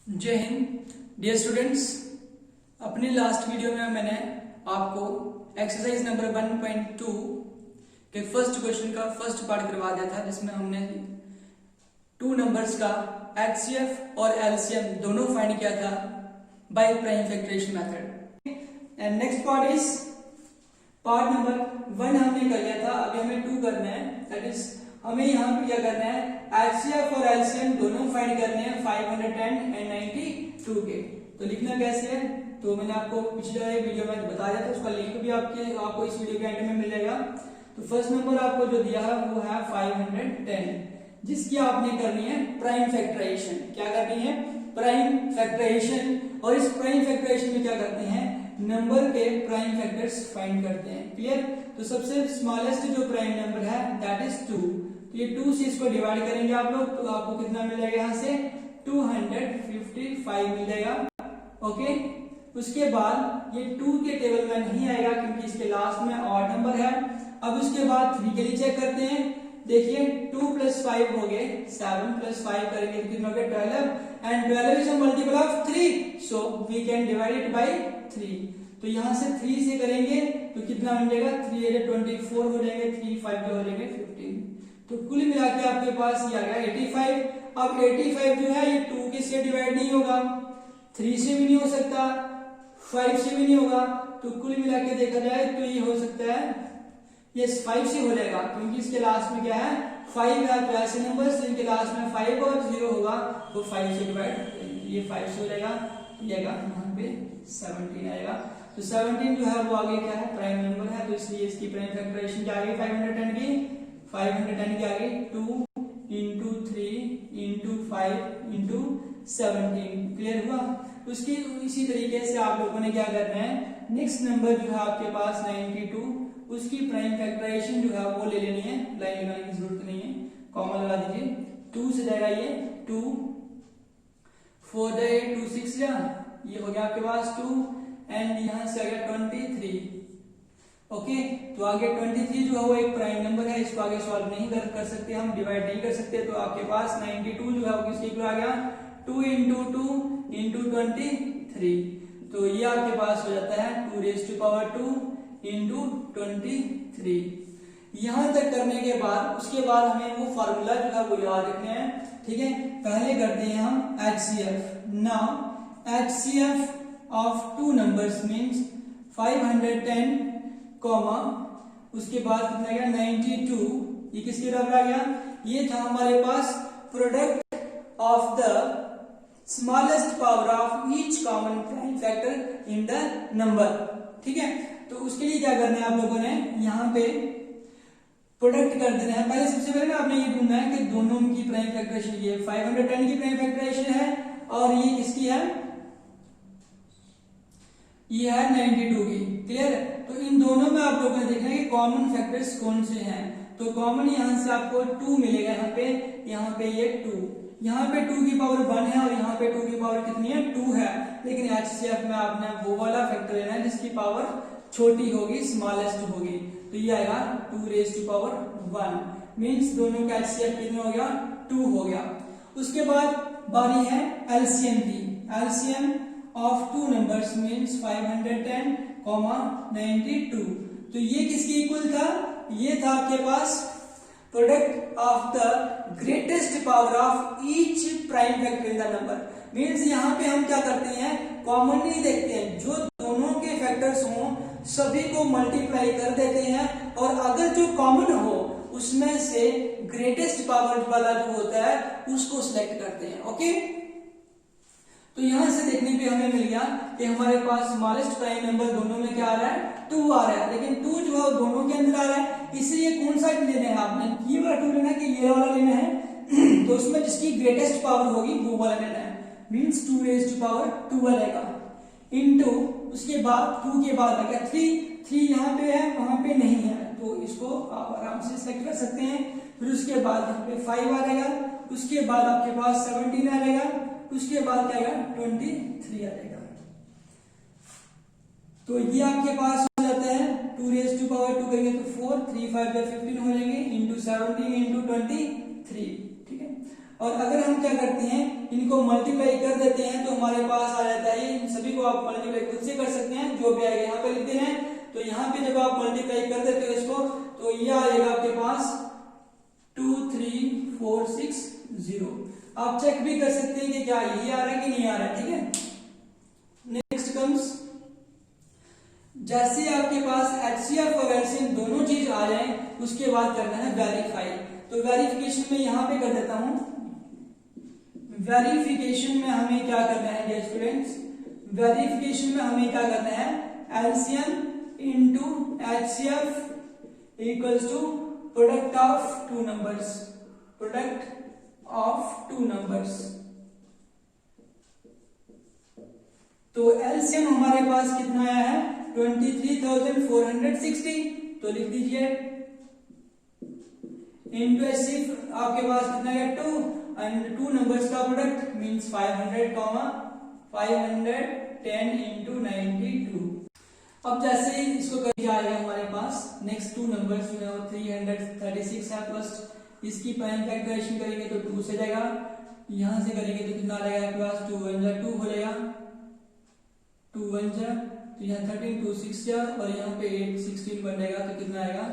जय हिंद dear students. अपनी लास्ट वीडियो में मैंने आपको एक्सरसाइज नंबर 1.2 के फर्स्ट क्वेश्चन का फर्स्ट पार्ट करवा दिया था, जिसमें हमने टू नंबर्स का एचसीएफ और एलसीएम दोनों फाइंड किया था by prime factorisation method. And next part is part number 1 हमने कर लिया था, अभी हमें 2 करना है। दैट इज हमें यहाँ पे क्या करना है, एचसीएफ और एलसीएम दोनों फाइंड करने हैं 510 एंड 92 के। तो लिखना कैसे है, तो मैंने आपको पिछले वीडियो में बता दिया था, उसका लिंक भी आपको इस वीडियो के एंड में मिल जाएगा। तो फर्स्ट नंबर आपको जो दिया है वो है 510, जिसकी आपने करनी है प्राइम फैक्टराइजेशन। क्या करनी है, प्राइम फैक्टराइजेशन। और इस प्राइम फैक्टराइजेशन में क्या करते हैं, नंबर के प्राइम फैक्टर्स फाइंड करते हैं। क्लियर। तो सबसे स्मॉलेस्ट जो प्राइम नंबर है दैट इज 2। तो ये 2 से इसको डिवाइड करेंगे आप लोग, तो आपको कितना मिलेगा, यहाँ से 255 मिल जाएगा। ओके। उसके बाद ये 2 के टेबल में नहीं आएगा क्योंकि इसके लास्ट में ऑड नंबर है। अब उसके बाद 3 के लिए चेक करते हैं। देखिए 2 + 5 हो गए, 7 + 5 करेंगे तो कितना हो गया 12, and 12 is a multiple of 3, so we can divide it by 3। तो यहाँ से 3 से करेंगे तो कितना बन जाएगा, 3 × 24 हो जाएंगे, 3 5 हो जाएंगे 15। तो कुल मिला के आपके पास ये आ गया 85। अब 85 जो है ये 2 के से डिवाइड नहीं होगा, 3 से भी नहीं हो सकता, 5 से भी नहीं होगा। तो कुल मिला के देखा जाए तो ये हो सकता है, ये 5 से हो जाएगा क्योंकि इसके लास्ट में क्या है 5 है। तो ऐसे नंबर जिनके लास्ट में 5 और 0 होगा तो 5 से डिवाइड करेंगे, ये 5 से हो जाएगा, ये आएगा यहाँ पे 17 आएगा। तो 17 जो है वो आगे क्या है, प्राइम नंबर है, तो इसलिए इसकी प्राइम फैक्टराइजेशन क्या आ गई 510 की, 510 की आ गई 2 × 3 × 5 × 17। क्लियर हुआ। उसकी इसी तरीके से आप लोगों ने क्या करना है, नेक्स्ट नंबर जो है आपके पास 92, उसकी प्राइम फैक्टराइजेशन जो है वो ले लेनी है। लाइन लगाने की जरूरत नहीं है, कॉमन लगा दीजिए। 2 से जाएगा ये 2, 4 जाए 2 6 जा, ये हो गया आपके पास 2, एंड यहाँ से आ गया 23। ओके। तो आगे 23 जो है वो एक प्राइम नंबर है, इसको आगे सॉल्व नहीं कर सकते हम, डिवाइड नहीं कर सकते। तो आपके पास 92 जो है वो किसके इक्वल आ गया, 2 × 2 × 23। तो ये आपके पास हो जाता है 2⁻² × 23। यहां तक करने के बाद उसके बाद हमें वो फार्मूला जो है वो याद रखने हैं। ठीक है, पहले करते हैं हम HCF। Now HCF of 2 numbers means 510 comma उसके बाद कितना गया 92, ये किसके बराबर आ गया, ये था हमारे पास product of the smallest power of each common prime factor in the number. ठीक है, तो उसके लिए क्या करना है आप लोगों ने, यहाँ पे प्रोडक्ट कर देना है। पहले सबसे पहले ना आपने ये ढूंढना है कि दोनों की प्राइम फैक्टराइजेशन, ये 510 की प्राइम फैक्टराइजेशन है और ये किसकी है, ये है 92 की। क्लियर। तो इन दोनों में आप लोगों ने देखना है कि कॉमन फैक्टर्स कौन से हैं। तो कॉमन यहां से आपको 2 मिलेगा, यहाँ पे ये 2, यहाँ पे 2 की पावर 1 है और यहाँ पे 2 की पावर कितनी है 2 है। लेकिन HCF में आपने वो वाला फैक्टर लेना है जिसकी पावर छोटी होगी, स्मॉलेस्ट होगी। तो ये आएगा 2⁻1 मींस दोनों का HCF कितना हो गया 2 हो गया। उसके बाद बारी है LCM की। LCM of 2 numbers means 510 92। तो ये किसके इक्वल था, ये था आपके पास product of the greatest power of each prime factor in the number. Means यहाँ पे हम क्या करते हैं, कॉमन नहीं देखते हैं, जो दोनों के फैक्टर्स हों सभी को मल्टीप्लाई कर देते हैं, और अगर जो कॉमन हो उसमें से ग्रेटेस्ट पावर वाला जो होता है उसको सिलेक्ट करते हैं। ओके। तो यहां से देखने पे हमें मिल गया कि हमारे पास स्मॉलेस्ट प्राइम नंबर दोनों में क्या आ रहा है 2 आ रहा है, लेकिन 2 जो है दोनों के अंदर आ रहा है, इसलिए कौन सा लेना है आपने, ये वाला 2 लेना है कि ये वाला लेना है। तो उसमें जिसकी ग्रेटेस्ट पावर होगी वो वाला लेना है, मींस 2⁻² आएगा इनटू, उसके बाद 2 के बाद आ गया 3 यहाँ पे है वहां पे नहीं है, तो इसको आप आराम से सिलेक्ट कर सकते हैं। फिर उसके बाद यहाँ पे 5 आ जाएगा, उसके बाद आपके पास 17 आ जाएगा, उसके बाद क्या आएगा 23 आ जाएगा। तो ये आपके पास हो जाता है 2⁻² करेंगे तो 4, 3 5 15 हो जाएंगे, इंटू 17 इंटू 23। ठीक है। और अगर हम क्या करते हैं, इनको मल्टीप्लाई कर देते हैं तो हमारे पास आ जाता है, इन सभी को आप मल्टीप्लाई खुद से कर सकते हैं, जो भी आएगा यहाँ पे लिख देना है। तो यहाँ पे जब आप मल्टीप्लाई कर देते हो इसको, तो ये आएगा आपके पास 23460। आप चेक भी कर सकते हैं कि क्या यही आ रहा है कि नहीं आ रहा है, ठीक है। नेक्स्ट कम्स, जैसे आपके पास HCF और LCM दोनों चीज आ जाए, उसके बाद करना है वेरीफाई। तो वेरिफिकेशन में यहां पे कर देता हूं। वेरिफिकेशन में हमें क्या करना है डियर स्टूडेंट्स, वेरिफिकेशन में हमें क्या करना है, LCM into HCF equals to product of two numbers, product of two numbers. तो LCM हमारे पास कितना आया है, 23,460, तो लिख दीजिए इंटू HCF आपके पास कितना है 2, एंड टू नंबर्स का प्रोडक्ट मींस 510 इंटू 92। अब जैसे ही इसको कर आएगा हमारे पास नेक्स्ट टू नंबर्स जो है वो 336 है, प्लस इसकी प्राइम फैक्टराइजेशन करेंगे तो 2 से जाएगा, यहां से करेंगे तो कितना आ जाएगा आपके पास 2 1 जा 2 हो जाएगा, 2 1 जा, तो यहाँ 13 2 6 जा, और यहाँ पे 8 16 बन जाएगा, तो कितना आएगा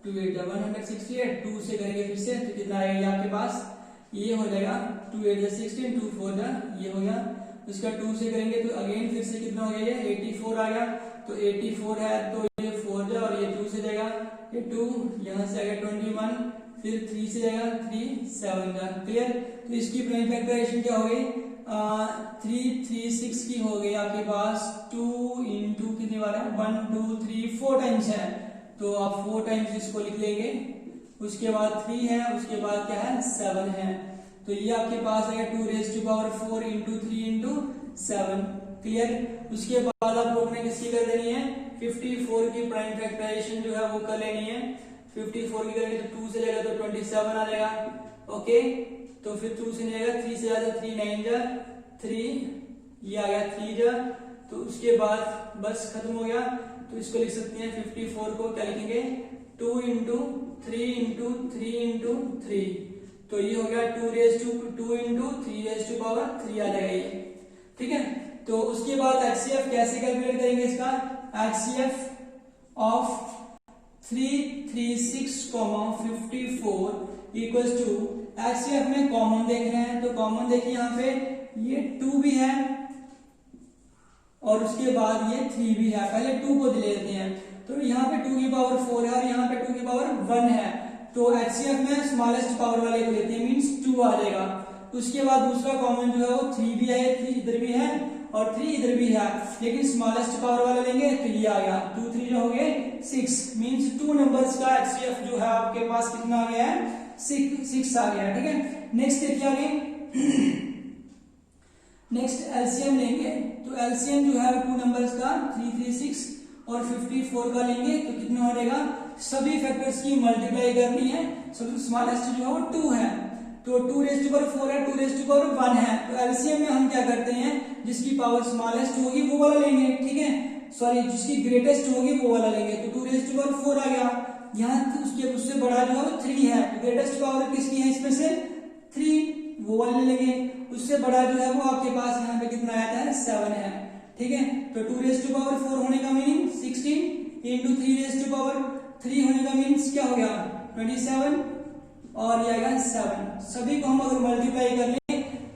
2 8 जा 168। 2 से करेंगे फिर से तो कितना आएगा आपके पास, ये हो जाएगा 2 8 जा 16, 2 4 जा, ये हो गया। उसका 2 से करेंगे तो अगेन फिर से कितना हो गया, ये 84 आ गया, तो 84 है तो ये 4 जा, और ये 2 से जाएगा, ये 2 यहाँ से आ गया 21, फिर 3 से जाएगा 3 7 जा, क्लियर। तो इसकी प्राइम फैक्टराइजेशन क्या हो गई, 336 की हो गई आपके पास 2 इंटू कितने बार है, 1 2 3 4 टाइम्स है, तो आप 4 टाइम्स इसको लिख लेंगे। उसके बाद 3 है, उसके बाद क्या है 7 है, तो ये आपके पास आएगा 2 raised to power 4 into 3 into 7, clear. उसके बाद आप लोग ने किसकी कर देनी है, 54 की प्राइम फैक्टराइजेशन जो है वो कर लेनी है। 54 की करेंगे तो 2 से जाएगा तो 27 आ जाएगा, ओके। तो फिर 2 से नहीं आएगा, 3 से जाएगा 3 9 जा 3, ये आ गया 3 जा, तो उसके बाद बस खत्म हो गया। तो इसको लिख सकते हैं 54 को क्या लिखेंगे, 2 इंटू 3 इंटू 3 इंटू 3, तो ये हो गया 2 raised to 2 into 3 raised to power 3 आ जाएगा ये, ठीक है। तो उसके बाद HCF कैसे कैलकुलेट करेंगे इसका, HCF of 336,54 equals to, HCF में कॉमन देख रहे हैं तो कॉमन देखिए यहाँ पे ये 2 भी है और उसके बाद ये 3 भी है, पहले 2 को ले लेते हैं, तो यहाँ पे 2 की पावर 4 है और यहाँ पे 2 की पावर 1 है, तो HCF में स्मॉलेस्ट पावर वाले को लेते हैं, मींस 2 आ जाएगा। उसके बाद दूसरा कॉमन जो है वो 3 भी है, 3 इधर भी है और 3 इधर भी है, लेकिन स्मॉलेस्ट पावर वाला लेंगे तो ये आ गया 2 3 जो हो गए 6, मींस 2 नंबर्स का HCF जो है आपके पास कितना आ गया है 6 आ गया, ठीक है। नेक्स्ट देखिए आगे, नेक्स्ट LCM लेंगे, तो LCM जो है 2 नंबर्स का 336 और 54 का लेंगे तो कितना हो जाएगा, सभी फैक्टर्स की मल्टीप्लाई करनी है, सबसे स्मॉलेस्ट जो है वो 2 है, तो 2 raised to power 4 है, 2 raised to power 1 है, तो LCM में हम क्या करते हैं, जिसकी पावर स्मॉलेस्ट होगी वो वाला लेंगे, ठीक है, सॉरी जिसकी ग्रेटेस्ट होगी वो वाला लेंगे, तो 2 raised to power 4 आ गया, यहाँ उससे बड़ा जो है वो 3 है, तो ग्रेटेस्ट पावर किसकी है इसमें से 3, वो वाले लेंगे, उससे बड़ा जो है वो आपके पास यहाँ पे कितना आया था 7 है, ठीक है। तो 2 raised to power 4 होने का meaning 16 into 3 raised to power 3 होने का मीन्स क्या हो गया 27 और ये आएगा 7। सभी को हम अगर मल्टीप्लाई कर लें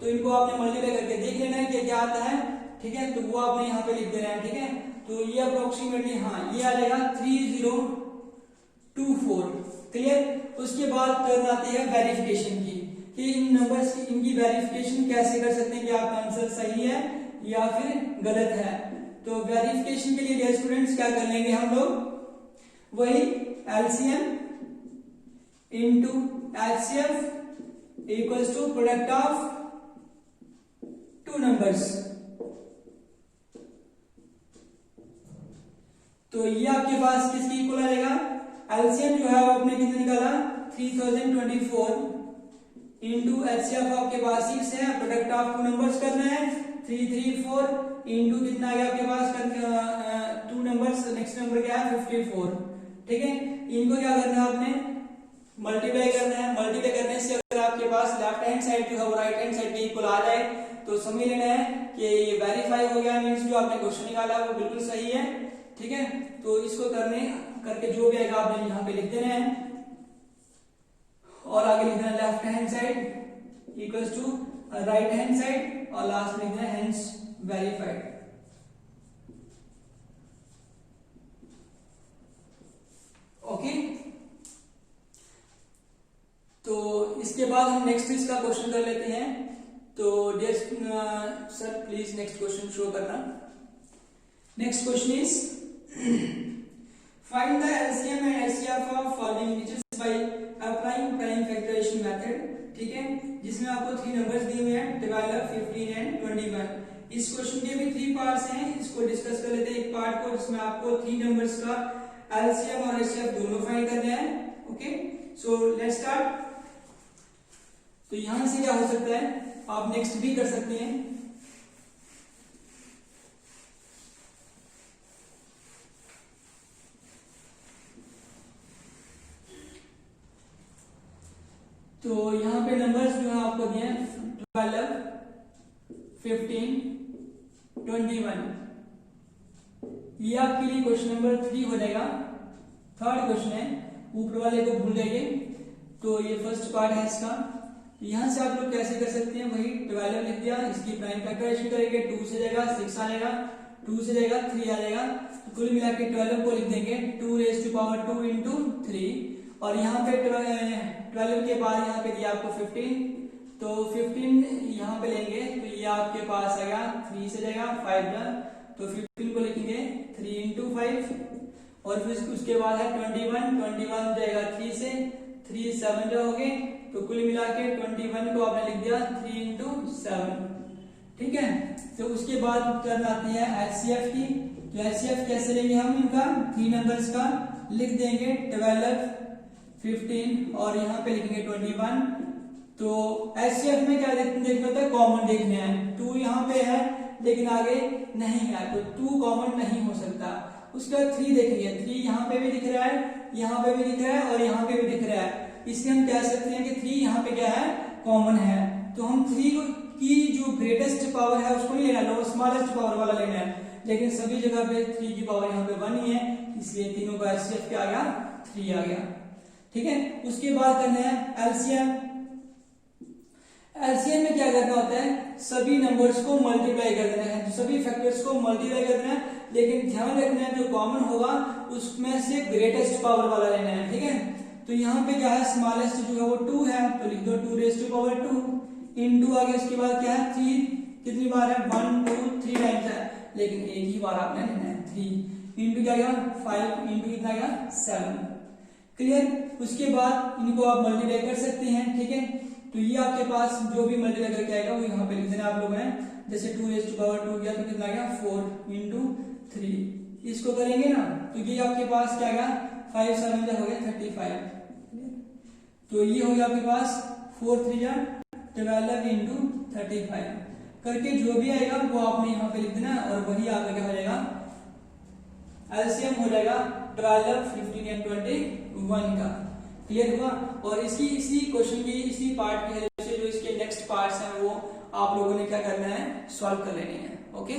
तो इनको आपने मल्टीप्लाई करके देख लेना है कि क्या आता है, ठीक है, तो वो आपने यहाँ पे लिख देना है, ठीक है। तो ये अप्रोक्सीमेटली हाँ ये आ जाएगा 3024, क्लियर। उसके बाद करना आती है वेरिफिकेशन की, कि इन नंबर्स की इनकी वेरिफिकेशन कैसे कर सकते हैं कि आपका आंसर सही है या फिर गलत है। तो वेरिफिकेशन के लिए डियर स्टूडेंट्स क्या कर लेंगे हम लोग, वही LCM into HCF equals to product of 2 numbers. तो ये आपके पास किसकी इक्वल आ जाएगा, LCM जो है वो आपने कितना निकाला 3024 इंटू HCF आपके पास 6 है, प्रोडक्ट ऑफ 2 नंबर्स करना है 334 इंटू कितना आ गया आपके पास 2 नंबर्स, नेक्स्ट नंबर क्या है 54, ठीक है। इनको क्या करना है आपने मल्टीप्लाई करना है, मल्टीप्लाई करने से अगर आपके पास लेफ्ट हैंड साइड जो है वो राइट हैंड साइड के इक्वल आ जाए तो समझ लेना है कि ये वेरीफाई हो गया, मींस जो आपने क्वेश्चन निकाला वो बिल्कुल सही है। ठीक है, तो इसको करके जो भी आएगा आपने यहाँ पे लिख देना है और आगे लिख देना left hand side equals to right hand side और लास्ट में लिख देना हेंस वेरीफाइड। ओके, तो इसके बाद हम नेक्स्ट इसका क्वेश्चन कर लेते हैं। तो dear sir please next question show करना। Next question is find the LCM and HCF of following integers by applying prime factorisation method. ठीक है, जिसमें आपको 3 नंबर्स दिए हुए हैं 12, 15 एंड 21। इस क्वेश्चन के भी 3 पार्ट्स हैं, इसको डिस्कस कर लेते हैं। एक पार्ट को जिसमें आपको 3 नंबर्स का एलसीएम और एचसीएफ दोनों फाइंड करने हैं। Okay, so let's start. तो यहां से क्या हो सकता है, आप नेक्स्ट भी कर सकते हैं। तो यहां पे नंबर्स जो है आपको दिए 12, 15, 21। ये आपके लिए क्वेश्चन नंबर 3 हो जाएगा। थर्ड क्वेश्चन है, ऊपर वाले को भूल जाइए। तो ये फर्स्ट पार्ट है इसका। यहां से आप लोग कैसे कर सकते हैं, वही 12 लिख दिया, इसकी प्राइम फैक्टराइजेशन करेंगे, 2 से जाएगा 6 आ जाएगा, 2 से जाएगा 3 आ जाएगा। तो कुल मिला के 12 को लिख देंगे 2 raised to power 2 into 3। और यहाँ पे 12 के बाद यहाँ पे दिया आपको 15, तो 15 यहाँ पे लेंगे तो ये आपके पास आएगा 3 से जाएगा 5 का, तो 15 को लिखेंगे 3 into 5। और फिर उसके बाद है 21 जाएगा 3 से, 3 7 जो हो गए, तो कुल मिला के 21 को आपने लिख दिया 3 into 7। ठीक है, तो उसके बाद टर्न आती है एचसीएफ की। तो एचसीएफ कैसे लेंगे हम, इनका 3 नंबर्स का लिख देंगे 12, 15 और यहाँ पे लिखेंगे 21। तो एचसीएफ में क्या देखना होता है, कॉमन देखने हैं। 2 यहाँ पे है लेकिन आगे नहीं है, तो 2 कॉमन नहीं हो सकता। उसके बाद 3 देखेंगे, 3 यहाँ पे भी दिख रहा है, यहाँ पे भी दिख रहा है और यहाँ पे भी दिख रहा है, इसलिए हम कह सकते हैं कि 3 यहाँ पे क्या है, कॉमन है। तो हम 3 की जो ग्रेटेस्ट पावर है उसको नहीं लेना, लो स्मॉलेस्ट पावर वाला लेना है। लेकिन सभी जगह पे 3 की पावर यहाँ पे 1 ही है, इसलिए तीनों का एचसीएफ क्या आ गया, 3 आ गया। ठीक है, उसके बाद करना है एलसीएम। एलसीएम में क्या करना होता है, सभी नंबर्स को मल्टीप्लाई कर देना है, सभी फैक्टर्स को मल्टीप्लाई कर देना है, लेकिन ध्यान रखना है जो कॉमन होगा उसमें से ग्रेटेस्ट पावर वाला लेना है। ठीक है, तो यहाँ पे क्या है, स्मॉलेस्ट जो है वो 2 है, तो लिख दो 2 raised to power 2 into आगे उसके बाद क्या है 3, कितनी बार है 1 2 3 टाइम्स है, लेकिन एक ही बार आपने लेना है 3 into क्या गया 5 into कितना गया 7। क्लियर, उसके बाद इनको आप मल्टीप्लाई कर सकते हैं। ठीक है, तो ये आपके पास जो भी मल्टीप्लाई करके आएगा वो यहाँ पे लिख देना आप लोगों ने। जैसे 2 raised to power 2 गया तो कितना गया 4 into 3, इसको करेंगे ना तो ये आपके पास क्या गया 5 7 हो गया 35। तो ये हो गया आपके पास 4 3 12 into 35 करके जो भी आएगा वो आपने यहाँ पे लिख देना और वही आपका क्या हो जाएगा, एलसीएम हो जाएगा 12, 15 एंड 21 का। क्लियर हुआ। और इसी क्वेश्चन की इसी पार्ट की हेल्प से जो इसके नेक्स्ट पार्ट्स हैं वो आप लोगों ने क्या करना है, सॉल्व कर लेने हैं। ओके।